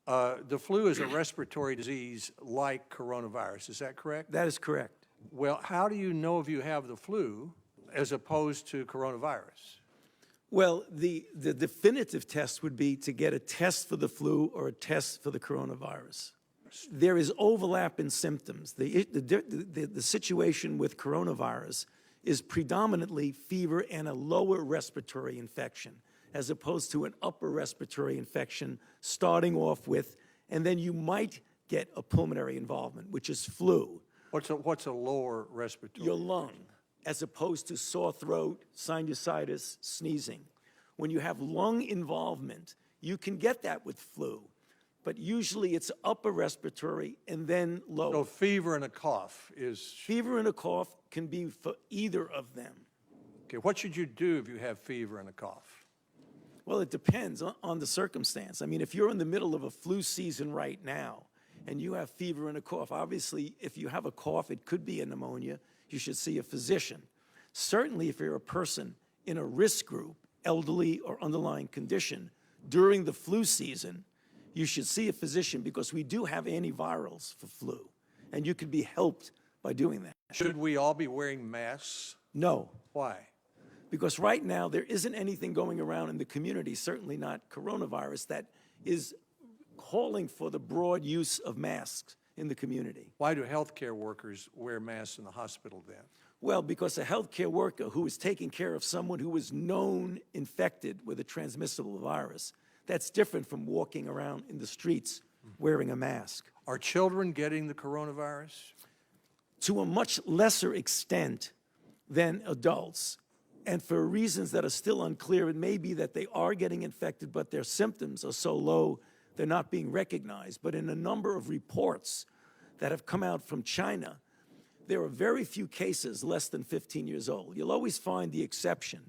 The flu is a respiratory disease like coronavirus. Is that correct? That is correct. Well, how do you know if you have the flu as opposed to coronavirus? Well, the definitive test would be to get a test for the flu or a test for the coronavirus. There is overlap in symptoms. The situation with coronavirus is predominantly fever and a lower respiratory infection, as opposed to an upper respiratory infection starting off with, and then you might get a pulmonary involvement, which is flu. What's a lower respiratory? Your lung, as opposed to sore throat, sinusitis, sneezing. When you have lung involvement, you can get that with flu, but usually it's upper respiratory and then lower. So fever and a cough is... Fever and a cough can be for either of them. Okay, what should you do if you have fever and a cough? Well, it depends on the circumstance. I mean, if you're in the middle of a flu season right now and you have fever and a cough, obviously, if you have a cough, it could be a pneumonia. You should see a physician. Certainly, if you're a person in a risk group, elderly or underlying condition, during the flu season, you should see a physician because we do have antivirals for flu, and you could be helped by doing that. Should we all be wearing masks? No. Why? Because right now, there isn't anything going around in the community, certainly not coronavirus, that is calling for the broad use of masks in the community. Why do healthcare workers wear masks in the hospital then? Well, because a healthcare worker who is taking care of someone who is known infected with a transmissible virus, that's different from walking around in the streets wearing a mask. Are children getting the coronavirus? To a much lesser extent than adults. And for reasons that are still unclear, it may be that they are getting infected, but their symptoms are so low they're not being recognized. But in a number of reports that have come out from China, there are very few cases less than 15 years old. You'll always find the exception,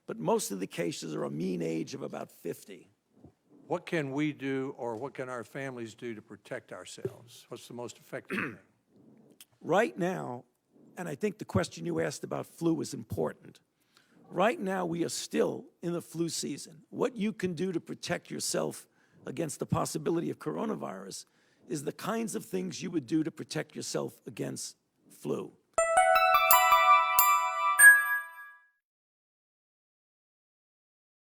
but most of the cases are a mean age of about 50. What can we do, or what can our families do to protect ourselves? What's the most effective thing? Right now, and I think the question you asked about flu is important. Right now, we are still in the flu season. What you can do to protect yourself against the possibility of coronavirus is the kinds of things you would do to protect yourself against flu.